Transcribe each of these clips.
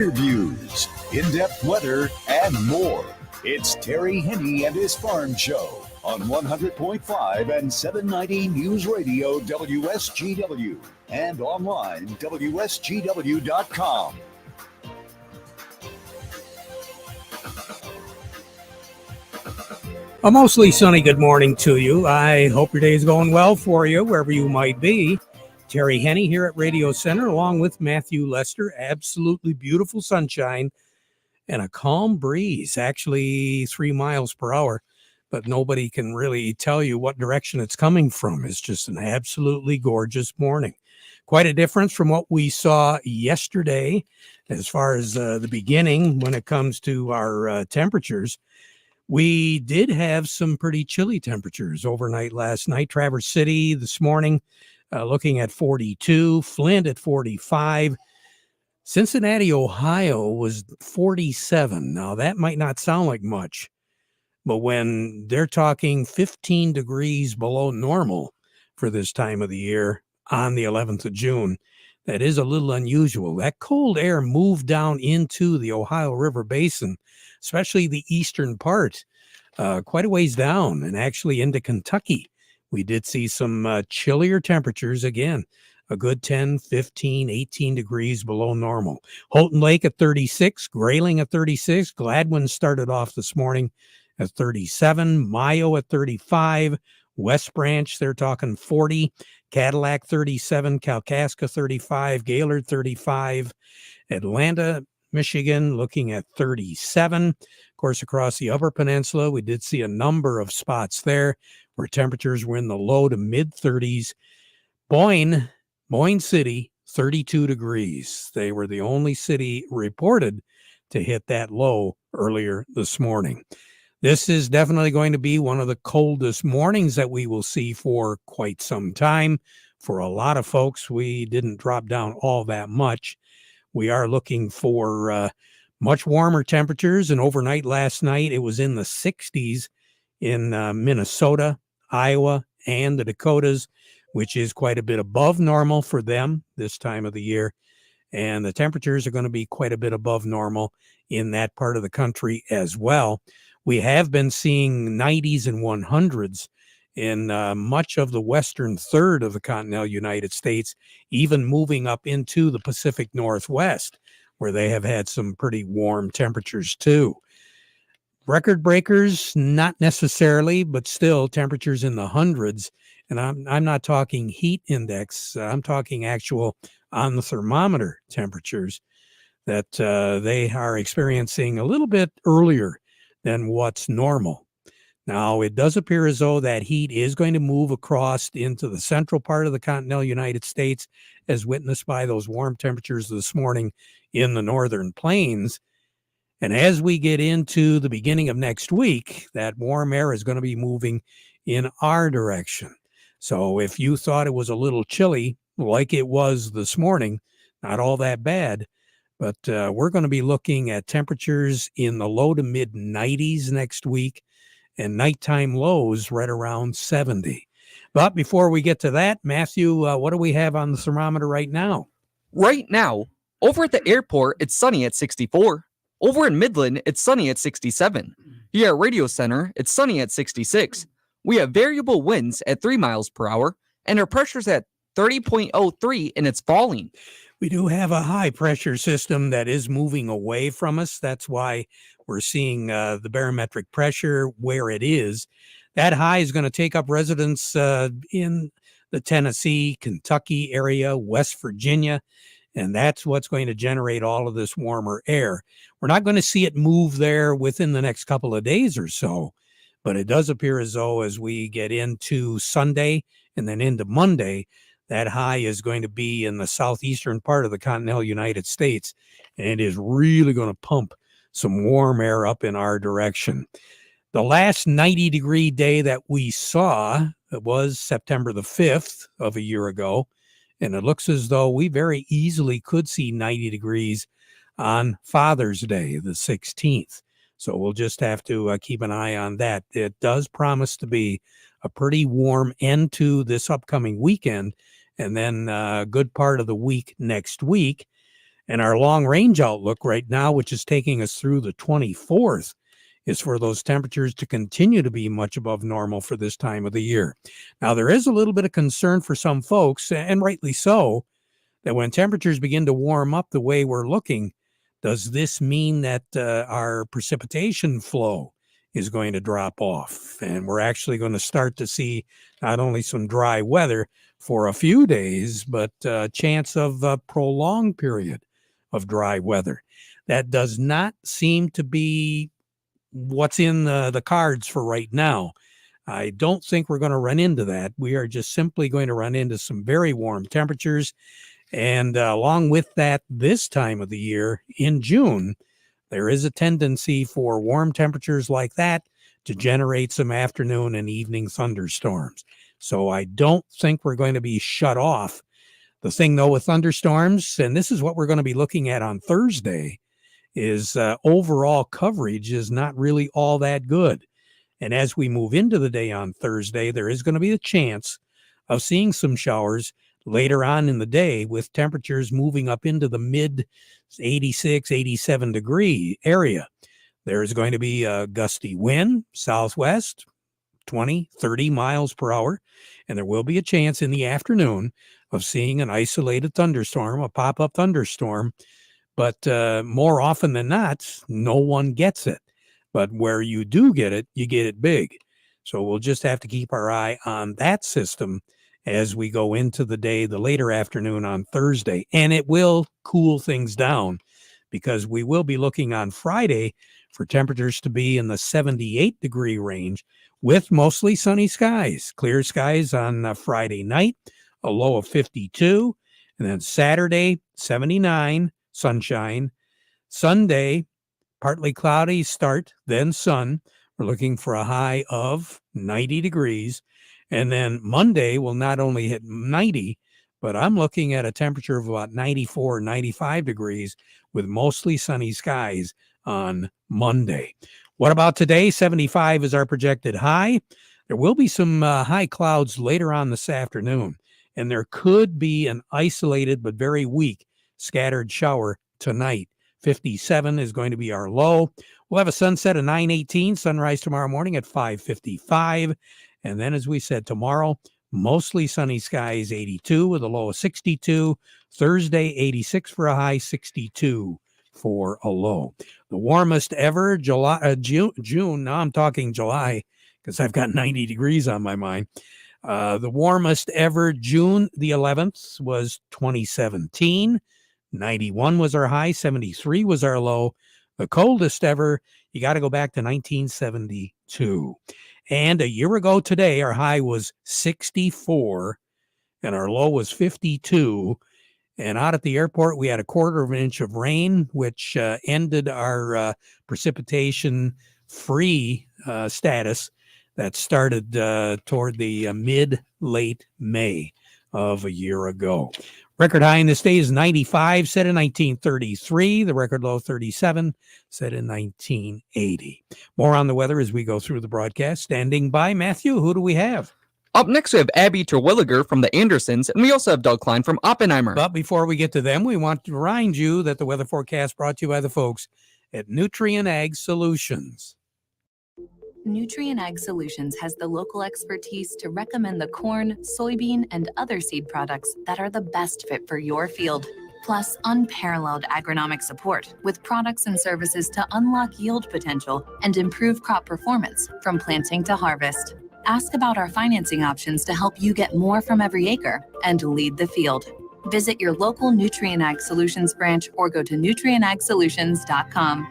Interviews, in-depth weather, and more. It's Terry Henne and his Farm Show on 100.5 and 790 News Radio WSGW and online WSGW.com. A mostly sunny good morning to you. I hope your day is going well for you, wherever you might be. Terry Henne here at Radio Center, along with Matthew Lester. Absolutely beautiful sunshine and a calm breeze, actually 3 miles per hour, but nobody can really tell you what direction it's coming from. It's just an absolutely gorgeous morning. Quite a difference from what we saw yesterday as far as the beginning when it comes to our temperatures. We did have some pretty chilly temperatures overnight last night. Traverse City this morning looking at 42, Flint at 45. Cincinnati, Ohio was 47. Now, that might not sound like much, but when they're talking 15 degrees below normal for this time of the year on the 11th of June, that is a little unusual. That cold air moved down into the Ohio River Basin, especially the eastern part, quite a ways down, and actually into Kentucky. We did see some chillier temperatures again, a good 10, 15, 18 degrees below normal. Houghton Lake at 36, Grayling at 36. Gladwin started off this morning at 37, Mayo at 35, West Branch, they're talking 40, Cadillac 37, Kalkaska 35, Gaylord 35, Atlanta, Michigan looking at 37. Of course, across the Upper Peninsula, we did see a number of spots there where temperatures were in the low to mid 30s. Boyne City, 32 degrees. They were the only city reported to hit that low earlier this morning. This is definitely going to be one of the coldest mornings that we will see for quite some time. For a lot of folks, we didn't drop down all that much. We are looking for much warmer temperatures, and overnight last night, it was in the 60s in Minnesota, Iowa, and the Dakotas, which is quite a bit above normal for them this time of the year. And the temperatures are going to be quite a bit above normal in that part of the country as well. We have been seeing 90s and 100s in much of the western third of the continental United States, even moving up into the Pacific Northwest, where they have had some pretty warm temperatures too. Record breakers, not necessarily, but still temperatures in the hundreds. And I'm not talking heat index. I'm talking actual on the thermometer temperatures that they are experiencing a little bit earlier than what's normal. Now, it does appear as though that heat is going to move across into the central part of the continental United States, as witnessed by those warm temperatures this morning in the northern plains. And as we get into the beginning of next week, that warm air is going to be moving in our direction. So if you thought it was a little chilly, like it was this morning, not all that bad, but we're going to be looking at temperatures in the low to mid 90s next week and nighttime lows right around 70. But before we get to that, Matthew, what do we have on the thermometer right now? Right now, over at the airport, it's sunny at 64. Over in Midland, it's sunny at 67. Here at Radio Center, it's sunny at 66. We have variable winds at 3 miles per hour, and our pressure's at 30.03, and it's falling. We do have a high pressure system that is moving away from us. That's why we're seeing the barometric pressure where it is. That high is going to take up residence in the Tennessee, Kentucky area, West Virginia, and that's what's going to generate all of this warmer air. We're not going to see it move there within the next couple of days or so, but it does appear as though as we get into Sunday and then into Monday, that high is going to be in the southeastern part of the continental United States, and it is really going to pump some warm air up in our direction. The last 90-degree day that we saw was September the 5th of a year ago, and it looks as though we very easily could see 90 degrees on Father's Day, the 16th. So we'll just have to keep an eye on that. It does promise to be a pretty warm end to this upcoming weekend, and then a good part of the week next week. And our long range outlook right now, which is taking us through the 24th, is for those temperatures to continue to be much above normal for this time of the year. Now, there is a little bit of concern for some folks, and rightly so, that when temperatures begin to warm up the way we're looking, does this mean that our precipitation flow is going to drop off? And we're actually going to start to see not only some dry weather for a few days, but a chance of a prolonged period of dry weather. That does not seem to be what's in the cards for right now. I don't think we're going to run into that. We are just simply going to run into some very warm temperatures. And along with that, this time of the year in June, there is a tendency for warm temperatures like that to generate some afternoon and evening thunderstorms. So I don't think we're going to be shut off. The thing, though, with thunderstorms, and this is what we're going to be looking at on Thursday, is overall coverage is not really all that good. And as we move into the day on Thursday, there is going to be a chance of seeing some showers later on in the day, with temperatures moving up into the mid 86, 87 degree area. There's going to be a gusty wind, southwest, 20, 30 miles per hour. And there will be a chance in the afternoon of seeing an isolated thunderstorm, a pop-up thunderstorm. But more often than not, no one gets it. But where you do get it, you get it big. So we'll just have to keep our eye on that system as we go into the day, the later afternoon on Thursday. And it will cool things down, because we will be looking on Friday for temperatures to be in the 78 degree range with mostly sunny skies. Clear skies on Friday night, a low of 52. And then Saturday, 79, sunshine. Sunday, partly cloudy start, then sun. We're looking for a high of 90 degrees. And then Monday will not only hit 90, but I'm looking at a temperature of about 94, 95 degrees with mostly sunny skies on Monday. What about today? 75 is our projected high. There will be some high clouds later on this afternoon, and there could be an isolated but very weak scattered shower tonight. 57 is going to be our low. We'll have a sunset at 9:18, sunrise tomorrow morning at 5:55. And then, as we said, tomorrow, mostly sunny skies, 82 with a low of 62. Thursday, 86 for a high, 62 for a low. The warmest ever, June. Now I'm talking July because I've got 90 degrees on my mind. The warmest ever, June the 11th, was 2017. 91 was our high, 73 was our low. The coldest ever, you got to go back to 1972. And a year ago today, our high was 64 and our low was 52. And out at the airport, we had a quarter of an inch of rain, which ended our precipitation-free status that started toward the mid-late May of a year ago. Record high in this day is 95, set in 1933. The record low, 37, set in 1980. More on the weather as we go through the broadcast. Standing by, Matthew, who do we have? Up next, we have Abby Terwilliger from the Andersons, and we also have Doug Klein from Oppenheimer. But before we get to them, we want to remind you that the weather forecast brought to you by the folks at Nutrien Ag Solutions. Nutrien Ag Solutions has the local expertise to recommend the corn, soybean, and other seed products that are the best fit for your field. Plus, unparalleled agronomic support with products and services to unlock yield potential and improve crop performance from planting to harvest. Ask about our financing options to help you get more from every acre and lead the field. Visit your local Nutrien Ag Solutions branch or go to nutrienagsolutions.com.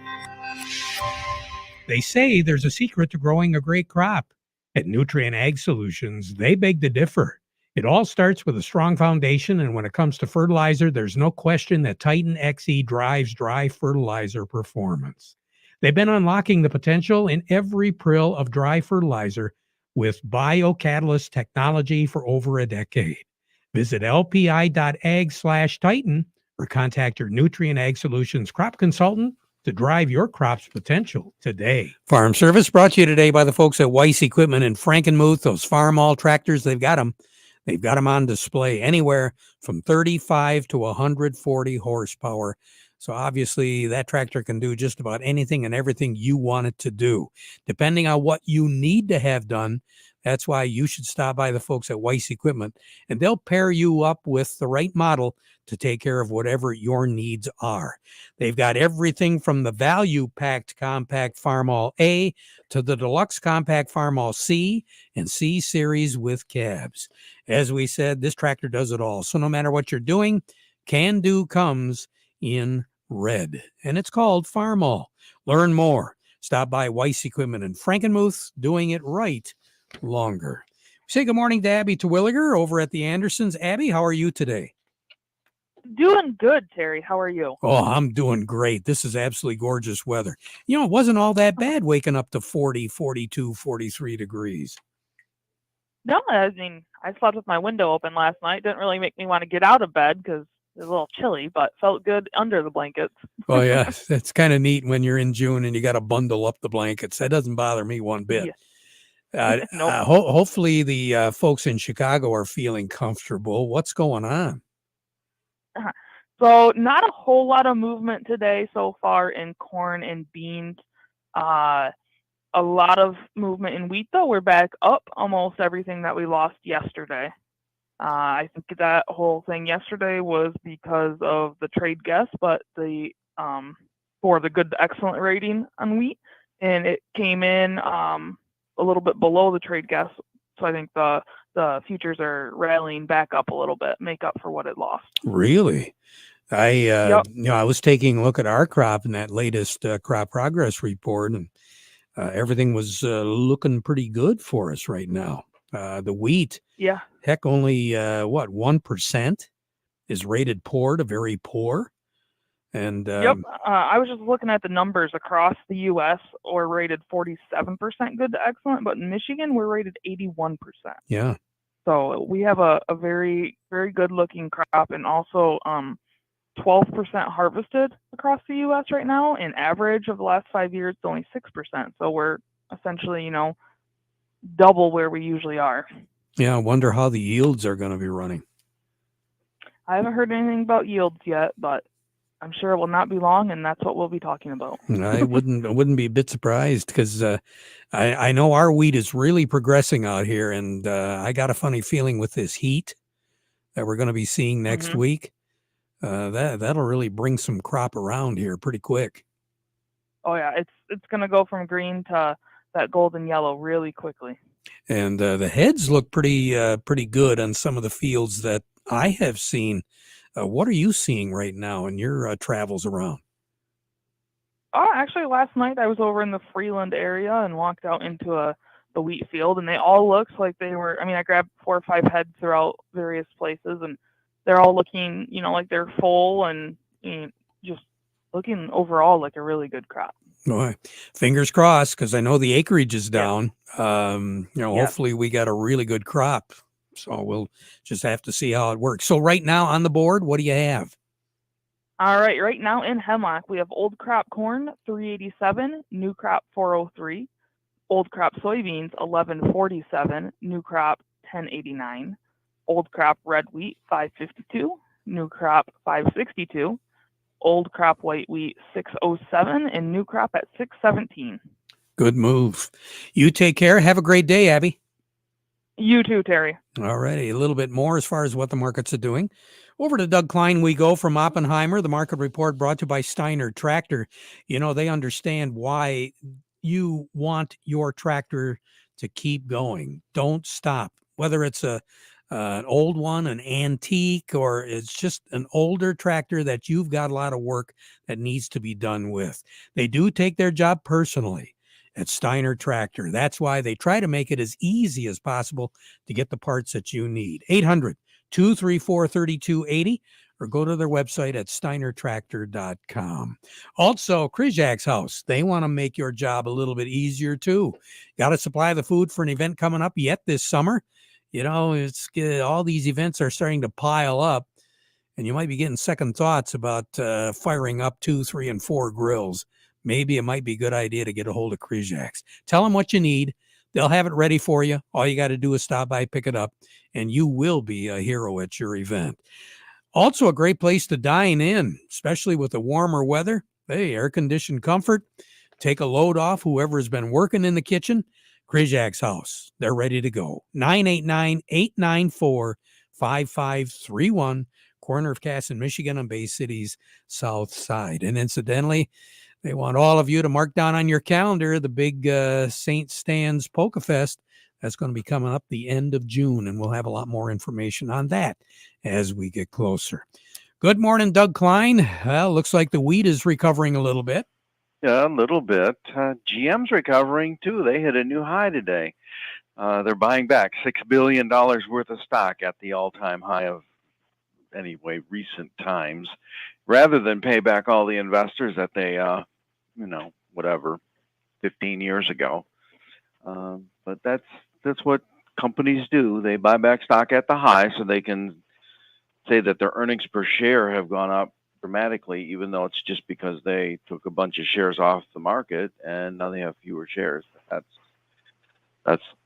They say there's a secret to growing a great crop. At Nutrien Ag Solutions, they beg to differ. It all starts with a strong foundation, and when it comes to fertilizer, there's no question that Titan XE drives dry fertilizer performance. They've been unlocking the potential in every prill of dry fertilizer with biocatalyst technology for over a decade. Visit lpi.ag/Titan or contact your Nutrien Ag Solutions crop consultant to drive your crop's potential today. Farm Service brought to you today by the folks at Weiss Equipment in Frankenmuth. Those Farm All tractors, they've got them. They've got them on display anywhere from 35 to 140 horsepower. So obviously that tractor can do just about anything and everything you want it to do. Depending on what you need to have done, that's why you should stop by the folks at Weiss Equipment, and they'll pair you up with the right model to take care of whatever your needs are. They've got everything from the value-packed compact Farmall A to the deluxe compact Farmall C and C series with cabs. As we said, this tractor does it all. So no matter what you're doing, Can Do comes in red, and it's called Farmall. Learn more. Stop by Weiss Equipment in Frankenmuth, doing it right longer. Say good morning to Abby Terwilliger over at the Andersons. Abby, how are you today? Doing good, Terry. How are you? Oh, I'm doing great. This is absolutely gorgeous weather. You know, it wasn't all that bad waking up to 40, 42, 43 degrees. No, I mean, I slept with my window open last night. Didn't really make me want to get out of bed because it was a little chilly, but felt good under the blankets. Oh, yeah. It's kind of neat when you're in June and you got to bundle up the blankets. That doesn't bother me one bit. Yeah. Nope. Hopefully the folks in Chicago are feeling comfortable. What's going on? So not a whole lot of movement today so far in corn and beans. A lot of movement in wheat, though. We're back up almost everything that we lost yesterday. I think that whole thing yesterday was because of the trade guess, but the for the good to excellent rating on wheat, and it came in a little bit below the trade guess. So I think the futures are rallying back up a little bit, make up for what it lost. Really? Yep. I was taking a look at our crop in that latest crop progress report, and everything was looking pretty good for us right now. The wheat, Yeah. heck, only 1% is rated poor to very poor. And Yep. I was just looking at the numbers across the U.S. We're rated 47% good to excellent, but in Michigan we're rated 81%. Yeah. So we have a very, very good looking crop, and also 12% harvested across the U.S. right now. And average of the last 5 years, it's only 6%. So we're essentially, double where we usually are. Yeah. I wonder how the yields are going to be running. I haven't heard anything about yields yet, but I'm sure it will not be long, and that's what we'll be talking about. I wouldn't be a bit surprised, because I know our wheat is really progressing out here, and I got a funny feeling with this heat that we're going to be seeing next week, that'll really bring some crop around here pretty quick. Oh yeah, it's going to go from green to that golden yellow really quickly. And the heads look pretty good on some of the fields that I have seen. What are you seeing right now in your travels around? Actually, last night I was over in the Freeland area and walked out into the wheat field, and they all looked like they were. I mean, I grabbed 4 or 5 heads throughout various places, and they're all looking, like they're full and just looking overall like a really good crop. Boy, fingers crossed, because I know the acreage is down. Yeah. Hopefully we got a really good crop. So we'll just have to see how it works. So right now on the board, what do you have? All right. Right now in Hemlock, we have old crop corn, 387, new crop 403, old crop soybeans, 1147, new crop 1089, old crop red wheat, 552, new crop 562, old crop white wheat, 607, and new crop at 617. Good move. You take care. Have a great day, Abby. You too, Terry. All righty. A little bit more as far as what the markets are doing. Over to Doug Klein we go from Oppenheimer. The market report brought to you by Steiner Tractor. They understand why you want your tractor to keep going. Don't stop. Whether it's an old one, an antique, or it's just an older tractor that you've got a lot of work that needs to be done with. They do take their job personally at Steiner Tractor. That's why they try to make it as easy as possible to get the parts that you need. 800-234-3280, or go to their website at steinertractor.com. Also, Krizak's House. They want to make your job a little bit easier too. Got to supply the food for an event coming up yet this summer? It's all these events are starting to pile up, and you might be getting second thoughts about firing up 2, 3, and 4 grills. Maybe it might be a good idea to get a hold of Krizak's. Tell them what you need. They'll have it ready for you. All you got to do is stop by, pick it up, and you will be a hero at your event. Also, a great place to dine in, especially with the warmer weather. Hey, air-conditioned comfort. Take a load off whoever's been working in the kitchen. Krizak's House. They're ready to go. 989-894-5531. Corner of Cass in Michigan on Bay City's south side. And incidentally, they want all of you to mark down on your calendar the big St. Stan's Polka Fest. That's going to be coming up the end of June, and we'll have a lot more information on that as we get closer. Good morning, Doug Klein. Well, looks like the wheat is recovering a little bit. Yeah, a little bit. GM's recovering, too. They hit a new high today. They're buying back $6 billion worth of stock at the all-time high of, anyway, recent times, rather than pay back all the investors that they, 15 years ago. But that's what companies do. They buy back stock at the high so they can say that their earnings per share have gone up dramatically, even though it's just because they took a bunch of shares off the market and now they have fewer shares. That's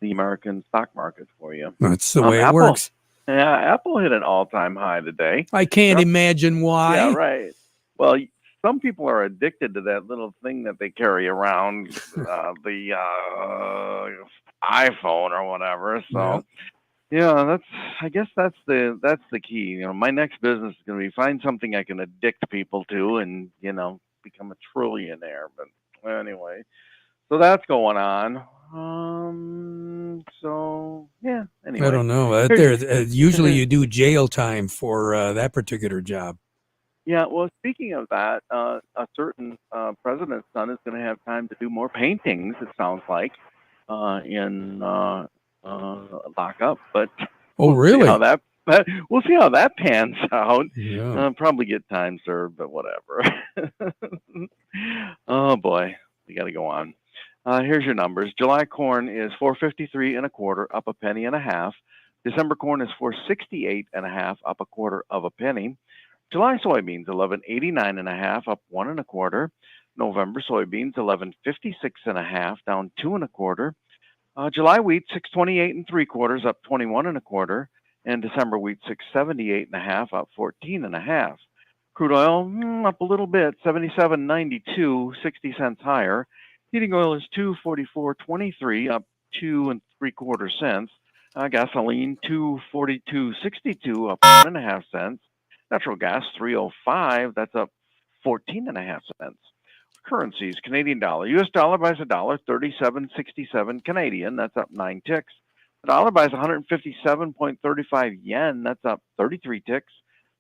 the American stock market for you. That's the way it works. Yeah, Apple hit an all-time high today. I can't imagine why. Yeah, right. Well, some people are addicted to that little thing that they carry around, the iPhone or whatever. So, yeah, I guess that's the key. My next business is going to be find something I can addict people to, and become a trillionaire. But anyway, so that's going on. So yeah. Anyway, I don't know. Usually, you do jail time for that particular job. Yeah, well, speaking of that, a certain president's son is going to have time to do more paintings, it sounds like, in lockup. But really? We'll see how that pans out. Yeah. Probably get time served, but whatever. Oh boy, we got to go on. Here's your numbers. July corn is $4.53 1/4, up a penny and a half. December corn is $4.68 1/2, up a quarter of a penny. July soybeans, $11.89 1/2, up 1 1/4. November soybeans, $11.56 1/2, down 2 1/4. July wheat, $6.28 3/4, up 21 1/4. And December wheat, $6.78 1/2, up 14 1/2. Crude oil, up a little bit, $77.92, 60 cents higher. Heating oil is $2.44.23, up 2 3/4 cents. Gasoline, $2.42.62, up 1 1/2 cents. Natural gas, $3.05, that's up 14 1/2 cents. Currencies, Canadian dollar. US dollar buys $1.3767 Canadian, that's up 9 ticks. The dollar buys 157.35 yen, that's up 33 ticks.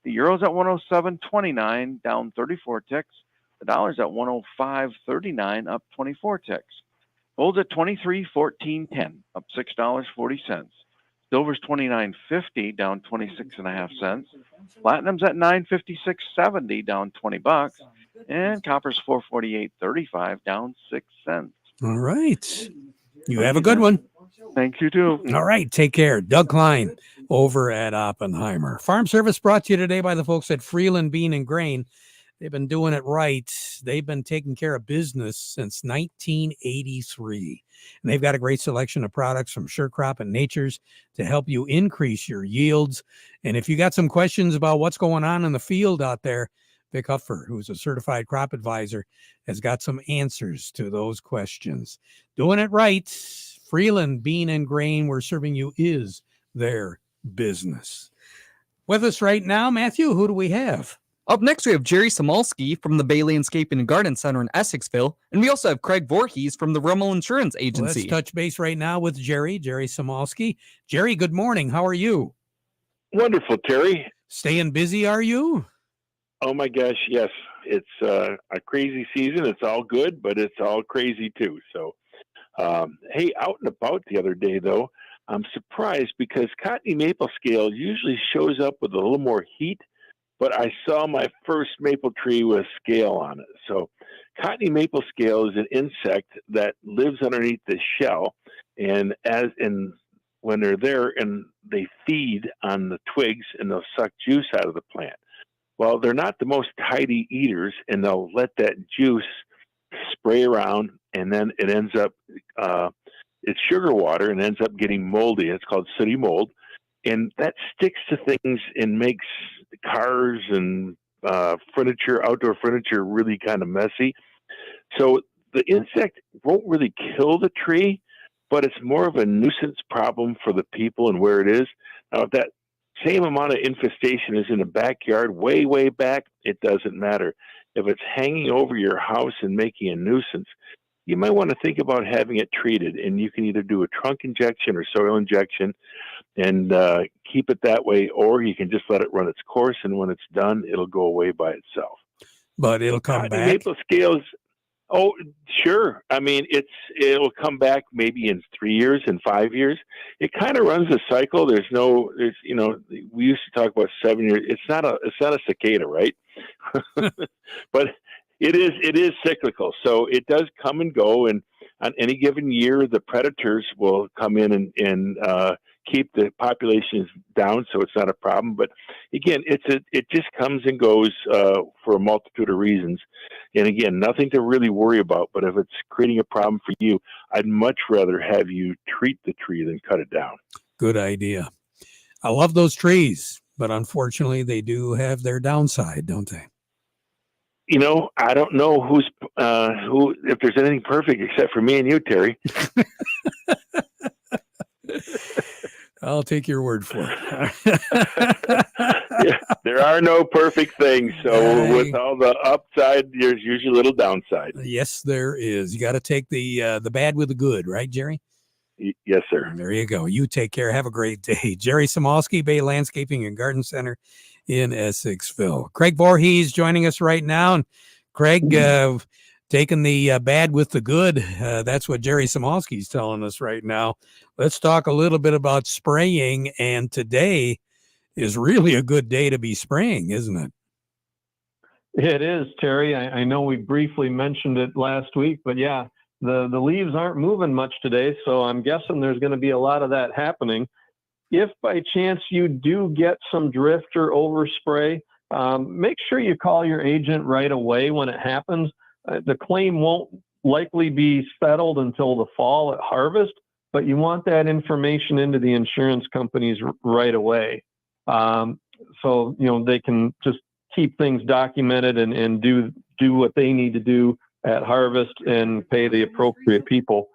The euro's at 107.29, down 34 ticks. The dollar's at 105.39, up 24 ticks. Gold's at 23.1410, up $6.40. Silver's $29.50, down 26 1/2 cents. Platinum's at $956.70, down $20. And copper's $448.35, down 6 cents. All right. You have a good one. Thanks, you too. All right. Take care. Doug Klein over at Oppenheimer. Farm Service brought to you today by the folks at Freeland Bean and Grain. They've been doing it right. They've been taking care of business since 1983. And they've got a great selection of products from Sure Crop and Nature's to help you increase your yields. And if you got some questions about what's going on in the field out there, Vic Huffer, who's a certified crop advisor, has got some answers to those questions. Doing it right. Freeland Bean and Grain, we're serving you, is their business. With us right now, Matthew, who do we have? Up next, we have Jerry Samolsky from the Bay Landscaping and Garden Center in Essexville, and we also have Craig Voorhees from the Rummel Insurance Agency. Let's touch base right now with Jerry Samolsky. Jerry, good morning. How are you? Wonderful, Terry. Staying busy, are you? Oh my gosh, yes. It's a crazy season. It's all good, but it's all crazy too. So, hey, out and about the other day, though, I'm surprised because Cottony maple scale usually shows up with a little more heat, but I saw my first maple tree with scale on it. So Cottony maple scale is an insect that lives underneath the shell, and when they're there and they feed on the twigs and they'll suck juice out of the plant. Well, they're not the most tidy eaters, and they'll let that juice spray around, and then it ends up it's sugar water and ends up getting moldy. It's called sooty mold. And that sticks to things and makes cars and furniture, outdoor furniture, really kind of messy. So the insect won't really kill the tree, but it's more of a nuisance problem for the people and where it is. Now, if that same amount of infestation is in the backyard, way, way back, it doesn't matter. If it's hanging over your house and making a nuisance, you might want to think about having it treated. And you can either do a trunk injection or soil injection and keep it that way, or you can just let it run its course, and when it's done, it'll go away by itself. But it'll come back. Maple scales. Oh, sure. I mean, it'll come back maybe in 3 years and 5 years. It kind of runs a cycle. We used to talk about 7 years. It's not a cicada, right? But it is cyclical. So it does come and go. And on any given year, the predators will come in and keep the populations down, so it's not a problem. But again, it just comes and goes for a multitude of reasons. And again, nothing to really worry about. But if it's creating a problem for you, I'd much rather have you treat the tree than cut it down. Good idea. I love those trees, but unfortunately, they do have their downside, don't they? I don't know who if there's anything perfect except for me and you, Terry. I'll take your word for it. Yeah, there are no perfect things. So with all the upside, there's usually a little downside. Yes, there is. You got to take the bad with the good, right, Jerry? Yes, sir. There you go. You take care. Have a great day. Jerry Samolsky, Bay Landscaping and Garden Center in Essexville. Craig Voorhees joining us right now. And Craig, taking the bad with the good. That's what Jerry Samolsky's telling us right now. Let's talk a little bit about spraying. And today is really a good day to be spraying, isn't it? It is, Terry. I know we briefly mentioned it last week, but yeah, the leaves aren't moving much today. So I'm guessing there's going to be a lot of that happening. If by chance you do get some drift or overspray, make sure you call your agent right away when it happens. The claim won't likely be settled until the fall at harvest, but you want that information into the insurance companies right away. So, they can just keep things documented and do what they need to do at harvest and pay the appropriate people.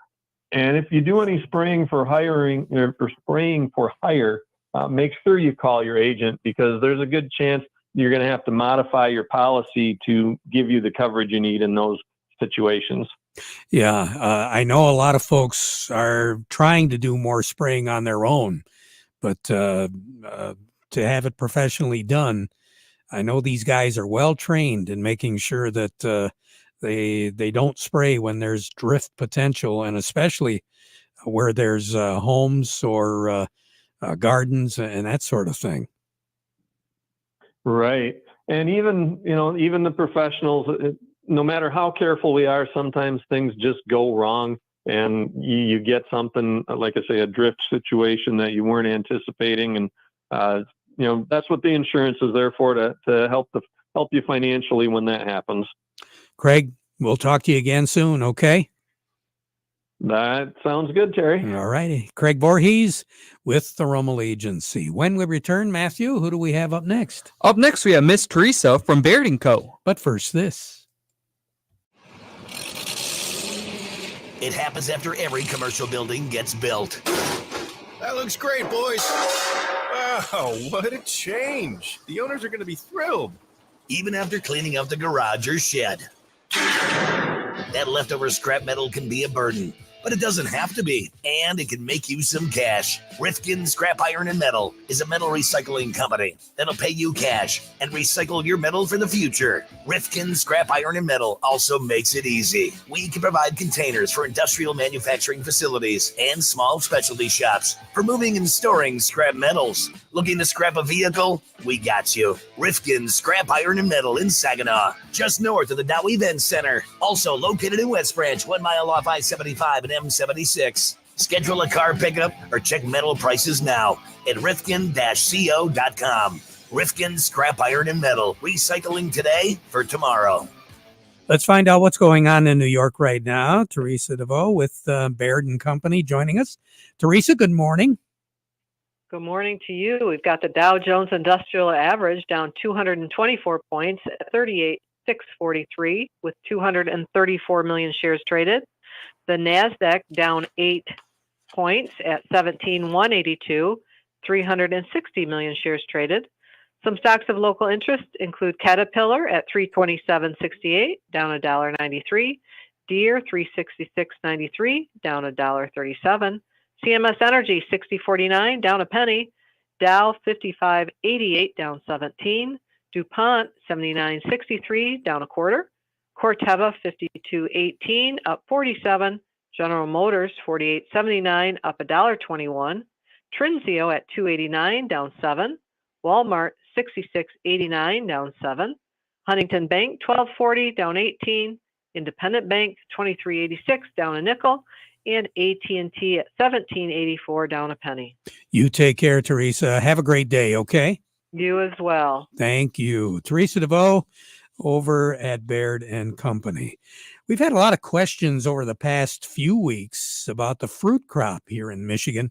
And if you do any spraying for hiring or spraying for hire, make sure you call your agent, because there's a good chance you're going to have to modify your policy to give you the coverage you need in those situations. Yeah, I know a lot of folks are trying to do more spraying on their own, but to have it professionally done, I know these guys are well trained in making sure that they don't spray when there's drift potential, and especially where there's homes or gardens and that sort of thing. Right. And even the professionals, no matter how careful we are, sometimes things just go wrong and you get something, like I say, a drift situation that you weren't anticipating. And, that's what the insurance is there for, to help you financially when that happens. Craig, we'll talk to you again soon. Okay. That sounds good, Terry. All righty. Craig Voorhees with the Rummel Agency. When we return, Matthew, who do we have up next? Up next, we have Miss Teresa from Baird & Co. But first, this. It happens after every commercial building gets built. That looks great, boys. Wow, what a change. The owners are going to be thrilled. Even after cleaning up the garage or shed. That leftover scrap metal can be a burden, but it doesn't have to be, and it can make you some cash. Rifkin Scrap Iron and Metal is a metal recycling company that'll pay you cash and recycle your metal for the future. Rifkin Scrap Iron and Metal also makes it easy. We can provide containers for industrial manufacturing facilities and small specialty shops for moving and storing scrap metals. Looking to scrap a vehicle? We got you. Rifkin Scrap Iron and Metal in Saginaw, just north of the Dow Event Center. Also located in West Branch, 1 mile off I-75 and M76. Schedule a car pickup or check metal prices now at rifkin-co.com. Rifkin Scrap Iron and Metal, recycling today for tomorrow. Let's find out what's going on in New York right now. Teresa DeVoe with Baird and Company joining us. Teresa, good morning. Good morning to you. We've got the Dow Jones Industrial Average down 224 points at 38,643 with 234 million shares traded. The NASDAQ down 8 points at 17,182, 360 million shares traded. Some stocks of local interest include Caterpillar at 327.68, down $1.93. Deere 366.93, down $1.37. CMS Energy 60.49, down a penny. Dow 55.88, down 17. DuPont 79.63, down a quarter. Corteva 52.18, up 47. General Motors 48.79, up $1.21. Trinzio at 2.89, down 7. Walmart 66.89, down 7. Huntington Bank 12.40, down 18. Independent Bank 23.86, down a nickel. And AT&T at 17.84, down a penny. You take care, Teresa. Have a great day, okay? You as well. Thank you. Teresa DeVoe over at Baird and Company. We've had a lot of questions over the past few weeks about the fruit crop here in Michigan,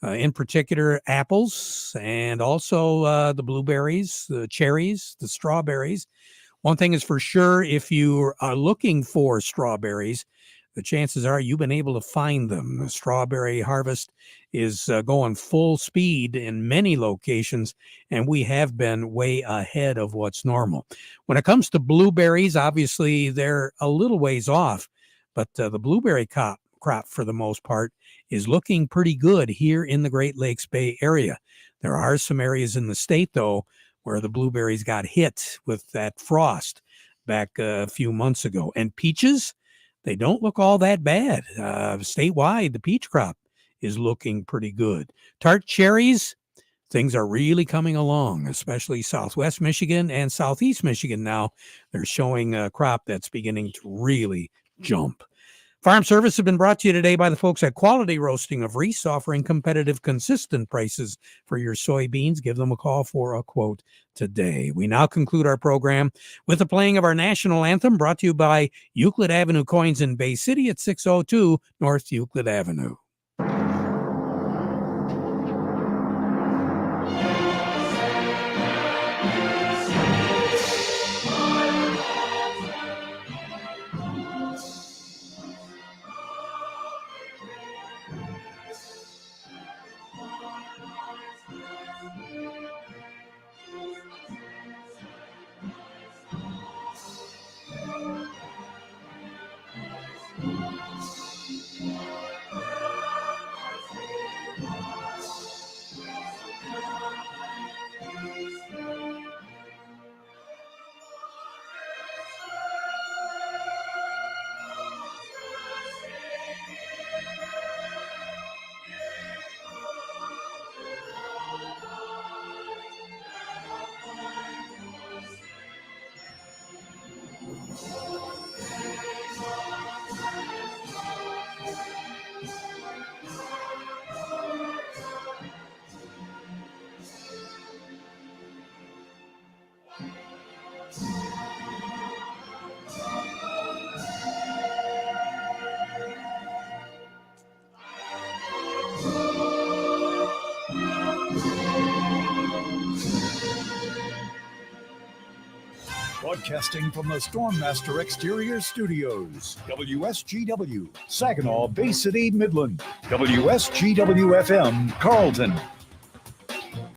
in particular apples and also the blueberries, the cherries, the strawberries. One thing is for sure, if you are looking for strawberries, the chances are you've been able to find them. The strawberry harvest is going full speed in many locations, and we have been way ahead of what's normal. When it comes to blueberries, obviously they're a little ways off, but the blueberry crop for the most part is looking pretty good here in the Great Lakes Bay area. There are some areas in the state, though, where the blueberries got hit with that frost back a few months ago. And peaches, they don't look all that bad. Statewide, the peach crop is looking pretty good. Tart cherries, things are really coming along, especially Southwest Michigan and Southeast Michigan now. They're showing a crop that's beginning to really jump. Farm Service has been brought to you today by the folks at Quality Roasting of Reese, offering competitive, consistent prices for your soybeans. Give them a call for a quote today. We now conclude our program with the playing of our national anthem, brought to you by Euclid Avenue Coins in Bay City at 602 North Euclid Avenue. Broadcasting from the Stormmaster Exterior Studios, WSGW, Saginaw Bay City, Midland, WSGW FM, Carlton,